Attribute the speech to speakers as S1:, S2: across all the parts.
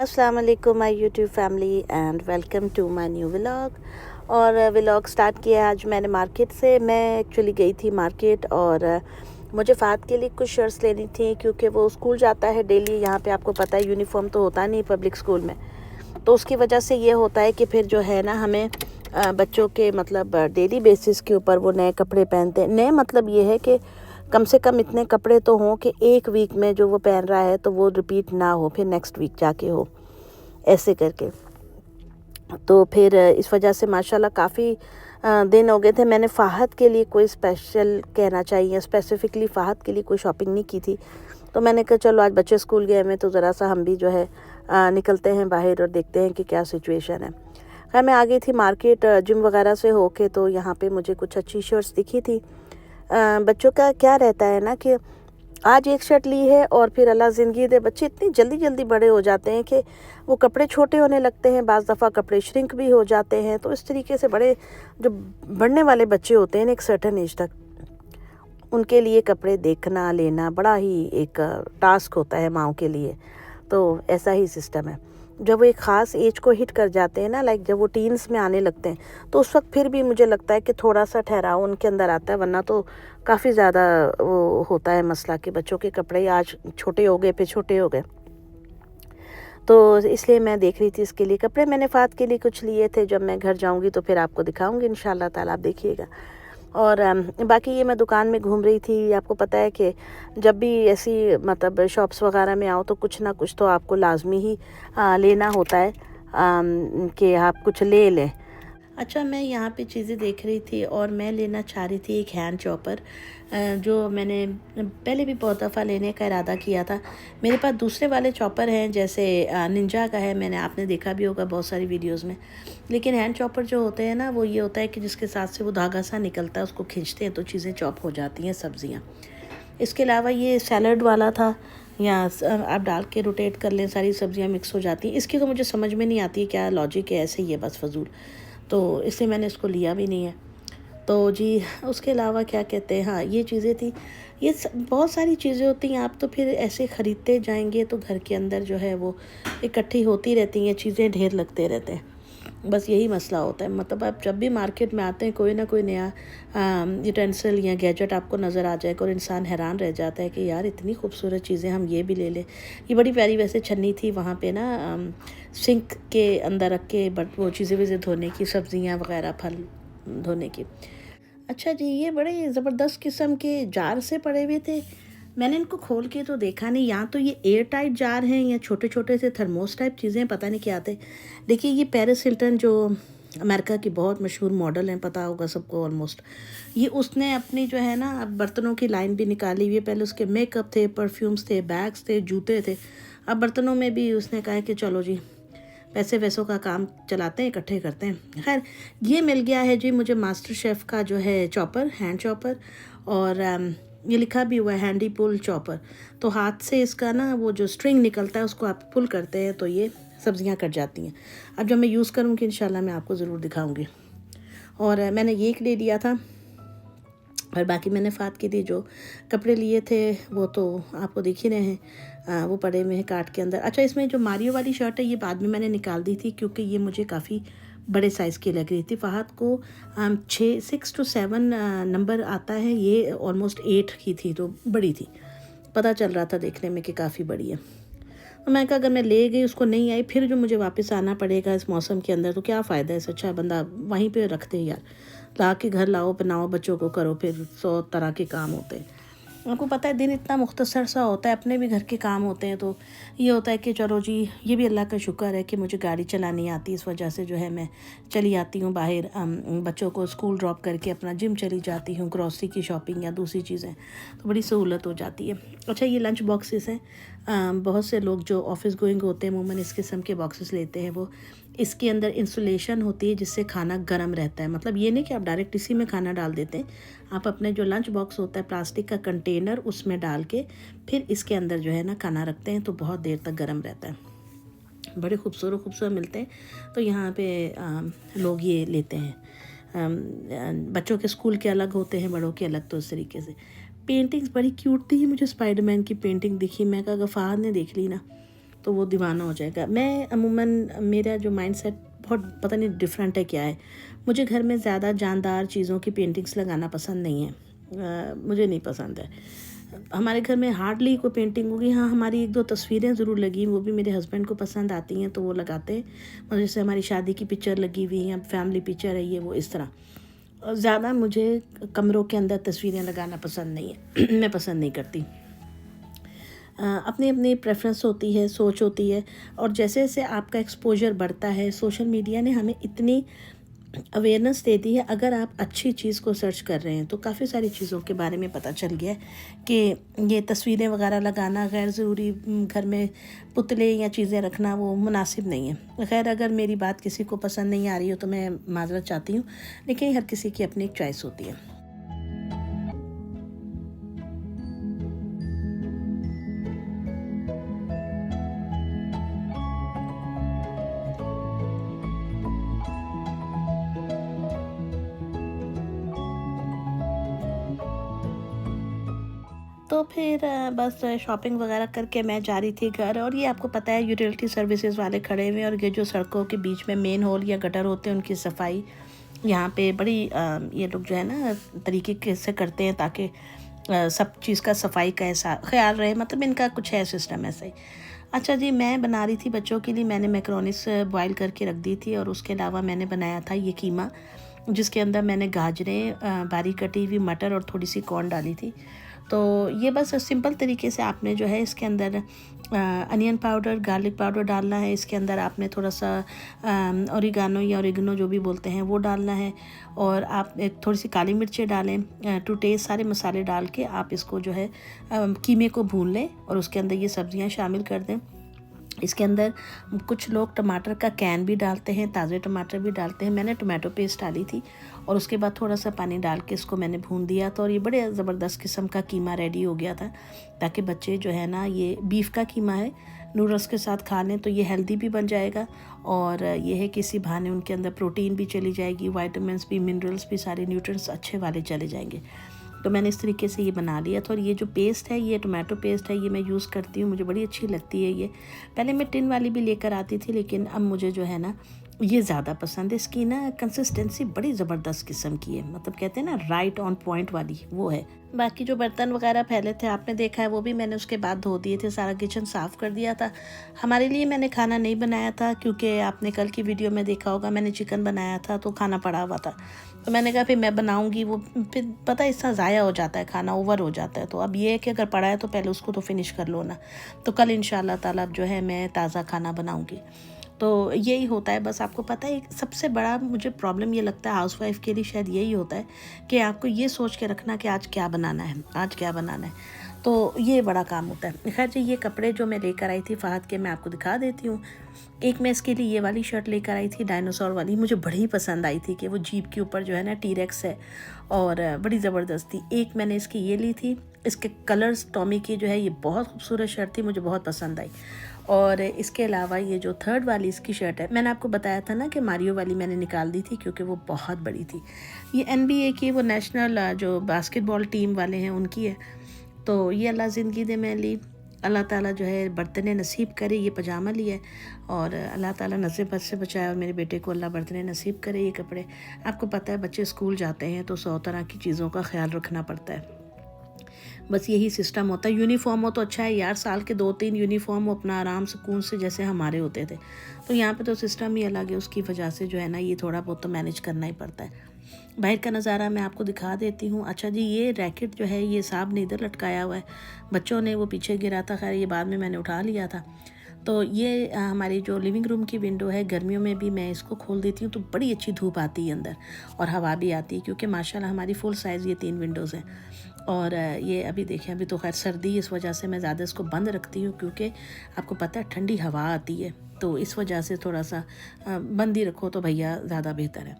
S1: अस्सलाम वालेकुम my YouTube family and welcome to my new vlog. और व्लॉग स्टार्ट किया आज मैंने मार्केट से। मैं एक्चुअली गई थी मार्केट और मुझे फ़ाद के लिए कुछ शर्ट्स लेनी थी क्योंकि वो स्कूल जाता है डेली। यहाँ पे आपको पता है यूनिफॉर्म तो होता नहीं पब्लिक स्कूल में, तो उसकी वजह से ये होता है कि फिर जो है ना हमें बच्चों के मतलब डेली बेसिस के ऊपर वो नए कपड़े पहनते हैं। नए मतलब ये है कि कम से कम इतने कपड़े तो हों कि एक वीक में जो वो पहन रहा है तो वो रिपीट ना हो, फिर नेक्स्ट वीक जाके हो, ऐसे करके। तो फिर इस वजह से माशाल्लाह काफ़ी दिन हो गए थे। मैंने फ़ाहद के लिए कोई स्पेशल कहना चाहिए, स्पेसिफ़िकली फ़ाहद के लिए कोई शॉपिंग नहीं की थी। तो मैंने कहा चलो आज बच्चे स्कूल गए हैं तो ज़रा सा हम भी जो है निकलते हैं बाहर और देखते हैं कि क्या सिचुएशन है। खैर मैं आ गई थी मार्केट जिम वगैरह से होके, तो यहाँ पे मुझे कुछ अच्छी शर्ट्स दिखी थी। बच्चों का क्या रहता है ना कि आज एक शर्ट ली है और फिर अल्लाह ज़िंदगी दे, बच्चे इतनी जल्दी जल्दी बड़े हो जाते हैं कि वो कपड़े छोटे होने लगते हैं, बाज़ दफ़ा कपड़े श्रिंक भी हो जाते हैं। तो इस तरीके से बड़े जो बढ़ने वाले बच्चे होते हैं ना एक सर्टेन एज तक, उनके लिए कपड़े देखना लेना बड़ा ही एक टास्क होता है माँओं के लिए। तो ऐसा ही सिस्टम है। जब वो एक ख़ास एज को हिट कर जाते हैं ना, लाइक जब वो टीन्स में आने लगते हैं, तो उस वक्त फिर भी मुझे लगता है कि थोड़ा सा ठहराव उनके अंदर आता है, वरना तो काफ़ी ज़्यादा वो होता है मसला कि बच्चों के कपड़े आज छोटे हो गए फिर छोटे हो गए। तो इसलिए मैं देख रही थी इसके लिए कपड़े। मैंने फ़ात के लिए कुछ लिए थे, जब मैं घर जाऊंगी तो फिर आपको दिखाऊंगी इंशाल्लाह ताला, आप देखिएगा। और बाकी ये मैं दुकान में घूम रही थी। आपको पता है कि जब भी ऐसी मतलब शॉप्स वगैरह में आओ तो कुछ ना कुछ तो आपको लाजमी ही लेना होता है, कि आप कुछ ले लें। अच्छा, मैं यहाँ पे चीज़ें देख रही थी और मैं लेना चाह रही थी एक हैंड चॉपर, जो मैंने पहले भी बहुत दफ़ा लेने का इरादा किया था। मेरे पास दूसरे वाले चॉपर हैं, जैसे निंजा का है, मैंने आपने देखा भी होगा बहुत सारी वीडियोस में। लेकिन हैंड चॉपर जो होते हैं ना, वो ये होता है कि जिसके साथ से वो धागा सा निकलता है, उसको खींचते हैं तो चीज़ें चॉप हो जाती हैं, सब्ज़ियाँ। इसके अलावा ये सैलड वाला था, या आप डाल के रोटेट कर लें, सारी सब्जियां मिक्स हो जाती हैं। इसकी तो मुझे समझ में नहीं आती क्या लॉजिक है, ऐसे ही है बस फजूल, तो इसलिए मैंने इसको लिया भी नहीं है। तो जी, उसके अलावा क्या कहते हैं, हाँ ये चीज़ें थी। बहुत सारी चीज़ें होती हैं, आप तो फिर ऐसे ख़रीदते जाएंगे तो घर के अंदर जो है वो इकट्ठी होती रहती हैं, चीज़ें ढेर लगते रहते हैं। बस यही मसला होता है। मतलब आप जब भी मार्केट में आते हैं कोई ना कोई नया यूटेंसिल या गैजेट आपको नज़र आ जाएगा और इंसान हैरान रह जाता है कि यार इतनी खूबसूरत चीज़ें हम ये भी ले लें। ये बड़ी प्यारी वैसे छन्नी थी, वहाँ पे ना सिंक के अंदर रख के बट वो चीज़ें वैसे धोने की, सब्जियाँ वगैरह फल धोने की। अच्छा जी, ये बड़े ज़बरदस्त किस्म के जार से पड़े हुए थे। मैंने इनको खोल के तो देखा नहीं, या तो ये एयर टाइट जार हैं या छोटे छोटे से थर्मोस टाइप चीज़ें, पता नहीं क्या थे। देखिए ये पेरिस हिल्टन जो अमेरिका की बहुत मशहूर मॉडल हैं, पता होगा सबको ऑलमोस्ट, ये उसने अपनी जो है ना अब बर्तनों की लाइन भी निकाली हुई है। पहले उसके मेकअप थे, परफ्यूम्स थे, बैग्स थे, जूते थे। अब बर्तनों में भी उसने कहा है कि चलो जी पैसे वैसों का काम चलाते हैं, इकट्ठे करते हैं। खैर ये मिल गया है जी मुझे मास्टर शेफ़ का जो है चॉपर, हैंड चॉपर। और ये लिखा भी हुआ है हैंडी पुल चॉपर। तो हाथ से इसका ना वो जो स्ट्रिंग निकलता है उसको आप पुल करते हैं तो ये सब्जियां कट जाती हैं। अब जब मैं यूज़ करूँगी इंशाल्लाह मैं आपको ज़रूर दिखाऊँगी। और मैंने ये एक ले लिया था, और बाकी मैंने फ़ात के लिए जो कपड़े लिए थे वो तो आपको दिख ही रहे हैं, वो पड़े हुए हैं कार्ट के अंदर। अच्छा, इसमें जो मारियो वाली शर्ट है ये बाद में मैंने निकाल दी थी क्योंकि ये मुझे काफ़ी बड़े साइज़ की लग रही थी। फ़ाहद को 6 to 7 नंबर आता है, ये ऑलमोस्ट 8 की थी तो बड़ी थी। पता चल रहा था देखने में कि काफ़ी बड़ी है। तो मैं कहा अगर मैं ले गई, उसको नहीं आई, फिर जो मुझे वापस आना पड़ेगा इस मौसम के अंदर, तो क्या फ़ायदा है। इससे अच्छा बंदा वहीं पे रखते हैं यार, ला के घर लाओ, बनाओ, बच्चों को करो, फिर 100 तरह के काम होते हैं। आपको पता है दिन इतना मुख्तसर सा होता है, अपने भी घर के काम होते हैं, तो ये होता है कि चलो जी, ये भी अल्लाह का शुक्र है कि मुझे गाड़ी चलानी आती, इस वजह से जो है मैं चली आती हूँ बाहर, बच्चों को स्कूल ड्रॉप करके अपना जिम चली जाती हूँ, ग्रॉसरी की शॉपिंग या दूसरी चीज़ें, तो बड़ी सहूलत हो जाती है। अच्छा, ये लंच बॉक्सेस हैं। बहुत से लोग जो ऑफिस गोइंग होते हैं अमूमन इस किस्म के बॉक्सेस लेते हैं। वो इसके अंदर इंसुलेशन होती है जिससे खाना गर्म रहता है। मतलब ये नहीं कि आप डायरेक्ट इसी में खाना डाल देते हैं, आप अपने जो लंच बॉक्स होता है प्लास्टिक का कंटेनर, उसमें डाल के फिर इसके अंदर जो है ना खाना रखते हैं तो बहुत देर तक गर्म रहता है। बड़े खूबसूरत खूबसूरत मिलते हैं, तो यहाँ पे लोग ये लेते हैं। बच्चों के स्कूल के अलग होते हैं, बड़ों के अलग। तो इस तरीके से पेंटिंग्स बड़ी क्यूट थी। मुझे स्पाइडरमैन की पेंटिंग दिखी, मैं कहा अगर फ़ाहद ने देख ली ना तो वो दीवाना हो जाएगा। मैं अमूमन मेरा जो माइंडसेट बहुत पता नहीं डिफरेंट है क्या है। मुझे घर में ज़्यादा जानदार चीज़ों की पेंटिंग्स लगाना पसंद नहीं है। मुझे नहीं पसंद है। हमारे घर में हार्डली कोई पेंटिंग होगी। हाँ, हमारी 1-2 तस्वीरें ज़रूर लगी, वो भी मेरे हस्बैंड को पसंद आती हैं तो वो लगाते हैं। और जैसे हमारी शादी की पिक्चर लगी हुई है, फैमिली पिक्चर है, ये वो इस तरह। ज़्यादा मुझे कमरों के अंदर तस्वीरें लगाना पसंद नहीं है। मैं पसंद नहीं करती। अपनी अपनी प्रेफरेंस होती है, सोच होती है। और जैसे जैसे आपका एक्सपोजर बढ़ता है, सोशल मीडिया ने हमें इतनी अवेयरनेस दे दी है। अगर आप अच्छी चीज़ को सर्च कर रहे हैं तो काफ़ी सारी चीज़ों के बारे में पता चल गया है कि ये तस्वीरें वगैरह लगाना गैर ज़रूरी, घर में पुतले या चीज़ें रखना वो मुनासिब नहीं है। खैर, अगर मेरी बात किसी को पसंद नहीं आ रही हो तो मैं माज़रत चाहती हूँ, लेकिन हर किसी की अपनी एक चॉइस होती है। तो फिर बस शॉपिंग वगैरह करके मैं जा रही थी घर। और ये आपको पता है यूटिलिटी सर्विसेज वाले खड़े हुए हैं, और ये जो सड़कों के बीच में मेन होल या गटर होते हैं उनकी सफाई यहाँ पे बड़ी ये लोग जो है ना तरीके से करते हैं ताकि सब चीज़ का सफाई का ऐसा ख्याल रहे। मतलब इनका कुछ है सिस्टम ऐसा ही। अच्छा जी, मैं बना रही थी बच्चों के लिए। मैंने मैक्रोनीस बॉईल करके रख दी थी, और उसके अलावा मैंने बनाया था ये कीमा, जिसके अंदर मैंने गाजरें, बारीक कटी हुई मटर और थोड़ी सी कॉर्न डाली थी। तो ये बस सिंपल तरीके से आपने जो है इसके अंदर अनियन पाउडर, गार्लिक पाउडर डालना है। इसके अंदर आपने थोड़ा सा ओरिगानो या ओरिगनो जो भी बोलते हैं वो डालना है। और आप एक थोड़ी सी काली मिर्चें डालें टू टेस्ट। सारे मसाले डाल के आप इसको जो है कीमे को भून लें, और उसके अंदर ये सब्जियां शामिल कर दें। इसके अंदर कुछ लोग टमाटर का कैन भी डालते हैं, ताज़े टमाटर भी डालते हैं। मैंने टोमेटो पेस्ट डाली थी, और उसके बाद थोड़ा सा पानी डाल के इसको मैंने भून दिया था। और ये बड़े ज़बरदस्त किस्म का कीमा रेडी हो गया था, ताकि बच्चे जो है ना, ये बीफ का कीमा है, नूडल्स के साथ खा लें तो ये हेल्दी भी बन जाएगा। और ये है किसी बहाने उनके अंदर प्रोटीन भी चली जाएगी, वाइटामिन्स भी, मिनरल्स भी, सारे न्यूट्रिएंट्स अच्छे वाले चले जाएंगे। तो मैंने इस तरीके से ये बना लिया था। और ये जो पेस्ट है, ये टोमेटो पेस्ट है, ये मैं यूज़ करती हूँ, मुझे बड़ी अच्छी लगती है ये। पहले मैं टिन वाली भी लेकर आती थी, लेकिन अब मुझे जो है ना ये ज़्यादा पसंद है। इसकी ना कंसिस्टेंसी बड़ी ज़बरदस्त किस्म की है, मतलब कहते हैं ना राइट ऑन पॉइंट वाली, वो है। बाकी जो बर्तन वगैरह फैले थे आपने देखा है, वो भी मैंने उसके बाद धो दिए थे, सारा किचन साफ़ कर दिया था। हमारे लिए मैंने खाना नहीं बनाया था, क्योंकि आपने कल की वीडियो में देखा होगा मैंने चिकन बनाया था तो खाना पड़ा हुआ था। तो मैंने कहा फिर मैं बनाऊंगी, वो फिर पता है इससे ज़ाया हो जाता है, खाना ओवर हो जाता है। तो अब ये है कि अगर पड़ा है तो पहले उसको तो फिनिश कर लो ना। तो कल इंशाल्लाह ताला जो है मैं ताज़ा खाना बनाऊंगी। तो यही होता है। बस आपको पता है सबसे बड़ा मुझे प्रॉब्लम ये लगता है हाउसवाइफ के लिए, शायद यही होता है कि आपको ये सोच के रखना कि आज क्या बनाना है, आज क्या बनाना है। तो ये बड़ा काम होता है। खैर जी, ये कपड़े जो मैं लेकर आई थी फ़हद के, मैं आपको दिखा देती हूँ। एक मैं इसके लिए ये वाली शर्ट लेकर आई थी, डायनासोर वाली, मुझे बड़ी पसंद आई थी कि वो जीप के ऊपर जो है ना टी-रेक्स है, और बड़ी ज़बरदस्त थी। एक मैंने इसकी ये ली थी, इसके कलर्स टॉमी की जो है, ये बहुत खूबसूरत शर्ट थी, मुझे बहुत पसंद आई। और इसके अलावा ये जो थर्ड वाली इसकी शर्ट है, मैंने आपको बताया था ना कि मारियो वाली मैंने निकाल दी थी क्योंकि वो बहुत बड़ी थी। ये NBA की, वो नेशनल जो बास्केटबॉल टीम वाले हैं उनकी है। तो ये अल्लाह ज़िंदगी दे मैं ली, अल्लाह ताला जो है बर्तने नसीब करे। ये पजामा लिया है, और अल्लाह ताला नज़र बद से बचाए, और मेरे बेटे को अल्लाह बर्तने नसीब करे। ये कपड़े आपको पता है बच्चे स्कूल जाते हैं तो 100 तरह की चीज़ों का ख्याल रखना पड़ता है। बस यही सिस्टम होता है। यूनिफॉर्म हो तो अच्छा है यार, साल के 2-3 यूनिफॉर्म हो अपना आराम सुकून से, जैसे हमारे होते थे। तो यहाँ पे तो सिस्टम ही अलग है, उसकी वजह से जो है ना ये थोड़ा बहुत तो मैनेज करना ही पड़ता है। बाहर का नज़ारा मैं आपको दिखा देती हूँ। अच्छा जी, ये रैकेट जो है ये साहब ने इधर लटकाया हुआ है, बच्चों ने वो पीछे गिरा था, खैर ये बाद में मैंने उठा लिया था। तो ये हमारी जो लिविंग रूम की विंडो है, गर्मियों में भी मैं इसको खोल देती हूँ तो बड़ी अच्छी धूप आती है अंदर, और हवा भी आती है, क्योंकि माशाल्लाह हमारी फुल साइज़ ये 3 विंडोज़ हैं। और ये अभी देखें, अभी तो खैर सर्दी, इस वजह से मैं ज़्यादा इसको बंद रखती हूँ, क्योंकि आपको पता है ठंडी हवा आती है, तो इस वजह से थोड़ा सा बंद ही रखो तो भैया ज़्यादा बेहतर है।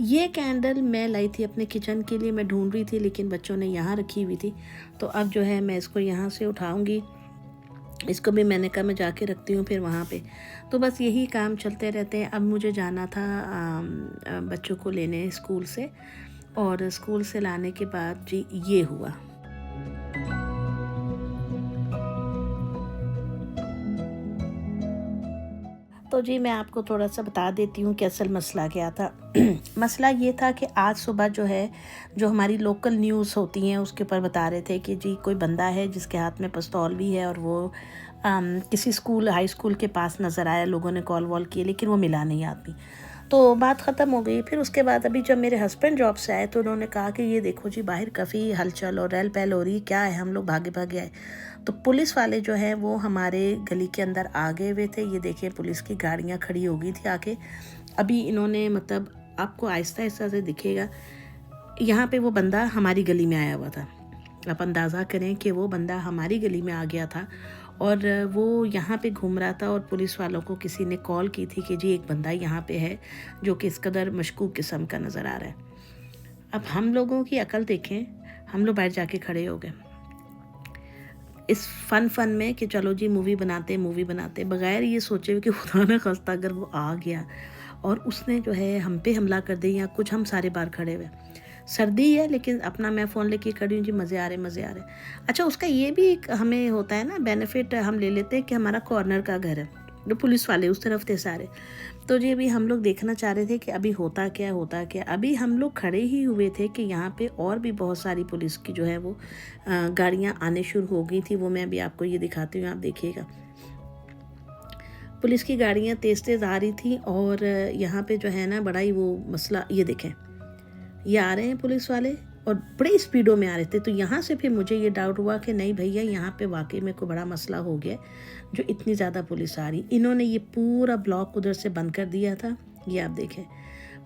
S1: ये कैंडल मैं लाई थी अपने किचन के लिए, मैं ढूंढ रही थी लेकिन बच्चों ने यहाँ रखी हुई थी। तो अब जो है मैं इसको यहाँ से उठाऊँगी, इसको भी मैंने कहा मैं जाके रखती हूँ फिर वहाँ पे। तो बस यही काम चलते रहते हैं। अब मुझे जाना था बच्चों को लेने स्कूल से, और स्कूल से लाने के बाद जी ये हुआ। तो जी मैं आपको थोड़ा सा बता देती हूँ कि असल मसला क्या था। मसला ये था कि आज सुबह जो है, जो हमारी लोकल न्यूज़ होती हैं उसके ऊपर बता रहे थे कि जी कोई बंदा है जिसके हाथ में पिस्तौल भी है और वो किसी स्कूल, हाई स्कूल के पास नज़र आया। लोगों ने कॉल वॉल किए लेकिन वो मिला नहीं आदमी। तो बात ख़त्म हो गई। फिर उसके बाद अभी जब मेरे हस्बैंड जॉब से आए तो उन्होंने कहा कि ये देखो जी बाहर काफ़ी हलचल और रहल पहल हो रही, क्या है। हम लोग भागे भागे आए तो पुलिस वाले जो हैं वो हमारे गली के अंदर आ गए हुए थे। ये देखें पुलिस की गाड़ियाँ खड़ी हो गई थी आके। अभी इन्होंने मतलब आपको आहिस्ता आहिस्ता से दिखेगा, यहाँ पे वो बंदा हमारी गली में आया हुआ था। आप अंदाज़ा करें कि वो बंदा हमारी गली में आ गया था और वो यहाँ पे घूम रहा था और पुलिस वालों को किसी ने कॉल की थी कि जी एक बंदा यहाँ पे है जो कि इस कदर मशकूक किस्म का नज़र आ रहा है। अब हम लोगों की अकल देखें, हम लोग बाहर जाके खड़े हो गए इस फन में कि चलो जी मूवी बनाते बगैर ये सोचे हुए कि खुदा न खास्ता अगर वो आ गया और उसने जो है हम पे हमला कर दी या कुछ। हम सारे बाहर खड़े हुए, सर्दी है लेकिन अपना मैं फ़ोन लेके खड़ी हूँ जी, मज़े आ रहे। अच्छा उसका ये भी एक हमें होता है ना बेनिफिट, हम ले लेते हैं कि हमारा कॉर्नर का घर है, जो पुलिस वाले उस तरफ थे सारे। तो जी अभी हम लोग देखना चाह रहे थे कि अभी होता क्या। अभी हम लोग खड़े ही हुए थे कि यहाँ पे और भी बहुत सारी पुलिस की जो है वो गाड़ियाँ आने शुरू हो गई थी। वो मैं अभी आपको ये दिखाती हूँ, आप देखिएगा। पुलिस की गाड़ियाँ तेज़ आ रही थी और यहाँ पे जो है ना बड़ा ही वो मसला, ये देखें ये आ रहे हैं पुलिस वाले और बड़ी स्पीडों में आ रहे थे। तो यहाँ से फिर मुझे ये डाउट हुआ कि नहीं भैया यहाँ पे वाकई में कोई बड़ा मसला हो गया जो इतनी ज़्यादा पुलिस आ रही। इन्होंने ये पूरा ब्लॉक उधर से बंद कर दिया था, ये आप देखें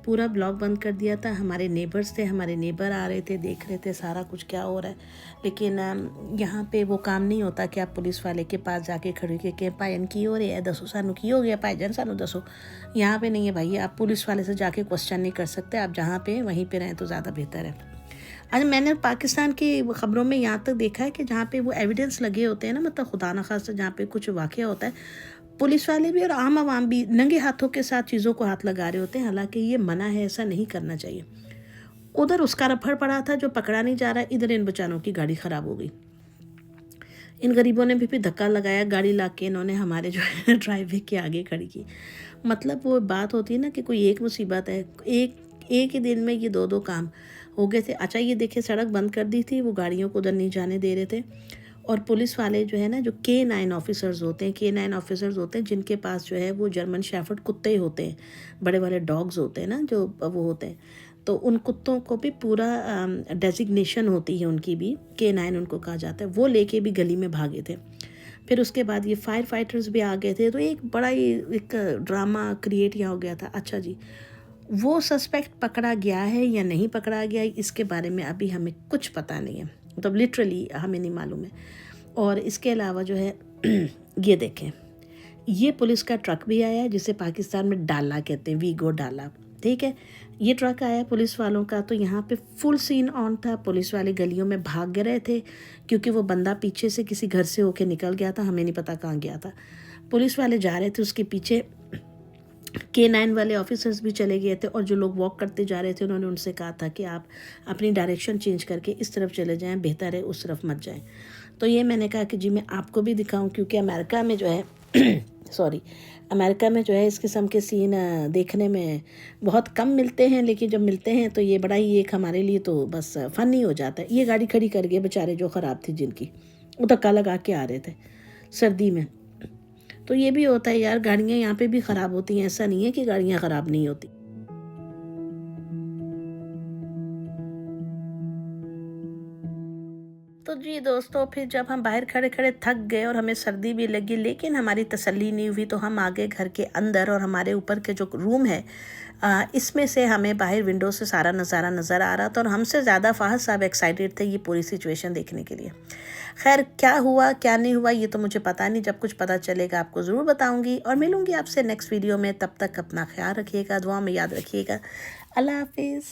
S1: पूरा ब्लॉक बंद कर दिया था। हमारे नेबर्स थे, हमारे नेबर आ रहे थे, देख रहे थे सारा कुछ क्या हो रहा है। लेकिन यहाँ पे वो काम नहीं होता कि आप पुलिस वाले के पास जाके खड़े के भाईन की हो रही है, दसो सानू की हो गया, भाईजान सानू दसो। यहाँ पे नहीं है भाई, आप पुलिस वाले से जाके क्वेश्चन नहीं कर सकते। आप जहाँ पे वहीं पे रहें तो ज़्यादा बेहतर है। आज मैंने पाकिस्तान की ख़बरों में यहाँ तक देखा है कि जहाँ पे वो एविडेंस लगे होते हैं ना, मतलब खुदा न खास्ता जहाँ पे कुछ वाक़या होता है, पुलिस वाले भी और आम आवाम भी नंगे हाथों के साथ चीज़ों को हाथ लगा रहे होते हैं। हालांकि ये मना है, ऐसा नहीं करना चाहिए। उधर उसका रफड़ पड़ा था जो पकड़ा नहीं जा रहा, इधर इन बेचारों की गाड़ी ख़राब हो गई। इन गरीबों ने भी धक्का लगाया, गाड़ी ला के इन्होंने हमारे जो है ड्राइववे के आगे खड़ी की। मतलब वो बात होती है ना कि कोई एक मुसीबत है, एक ही दिन में ये दो काम हो गए थे। अच्छा ये देखिए सड़क बंद कर दी थी, वो गाड़ियों को उधर नहीं जाने दे रहे थे। और पुलिस वाले जो है ना, जो K9 ऑफिसर्स होते हैं, K9 ऑफिसर्स होते हैं जिनके पास जो है वो जर्मन शेफर्ड कुत्ते होते हैं, बड़े वाले डॉग्स होते हैं ना जो वो होते हैं। तो उन कुत्तों को भी पूरा डेजिग्नेशन होती है उनकी भी, K9 उनको कहा जाता है। वो लेके भी गली में भागे थे। फिर उसके बाद ये फायर फाइटर्स भी आ गए थे। तो एक बड़ा ही एक ड्रामा क्रिएट यहाँ हो गया था। अच्छा जी वो सस्पेक्ट पकड़ा गया है या नहीं पकड़ा गया, इसके बारे में अभी हमें कुछ पता नहीं है, मतलब लिटरली हमें नहीं मालूम है। और इसके अलावा जो है ये देखें, ये पुलिस का ट्रक भी आया है जिसे पाकिस्तान में डाला कहते हैं, वीगो डाला, ठीक है। ये ट्रक आया पुलिस वालों का। तो यहाँ पे फुल सीन ऑन था। पुलिस वाले गलियों में भाग रहे थे क्योंकि वो बंदा पीछे से किसी घर से होके निकल गया था, हमें नहीं पता कहाँ गया था। पुलिस वाले जा रहे थे, उसके पीछे K9 वाले ऑफिसर्स भी चले गए थे। और जो लोग वॉक करते जा रहे थे उन्होंने उनसे कहा था कि आप अपनी डायरेक्शन चेंज करके इस तरफ चले जाएं, बेहतर है उस तरफ मत जाएं। तो ये मैंने कहा कि जी मैं आपको भी दिखाऊं, क्योंकि अमेरिका में जो है अमेरिका में जो है इस किस्म के सीन देखने में बहुत कम मिलते हैं, लेकिन जब मिलते हैं तो ये बड़ा ही एक हमारे लिए तो बस फ़न ही हो जाता है। ये गाड़ी खड़ी कर गए बेचारे जो ख़राब थी, जिनकी वो धक्का लगा के आ रहे थे सर्दी में। तो ये भी होता है यार, गाड़ियाँ यहाँ पे भी ख़राब होती हैं, ऐसा नहीं है कि गाड़ियाँ ख़राब नहीं होती। तो जी दोस्तों फिर जब हम बाहर खड़े खड़े थक गए और हमें सर्दी भी लगी, लेकिन हमारी तसल्ली नहीं हुई, तो हम आ गए घर के अंदर। और हमारे ऊपर के जो रूम है इसमें से हमें बाहर विंडो से सारा नज़ारा नज़र आ रहा था। और हमसे ज़्यादा फ़ाहद साहब एक्साइटेड थे ये पूरी सिचुएशन देखने के लिए। खैर क्या हुआ क्या नहीं हुआ ये तो मुझे पता नहीं, जब कुछ पता चलेगा आपको ज़रूर बताऊँगी। और मिलूँगी आपसे नेक्स्ट वीडियो में। तब तक अपना ख्याल रखिएगा, दुआ में याद रखिएगा। अल्लाह हाफिज़।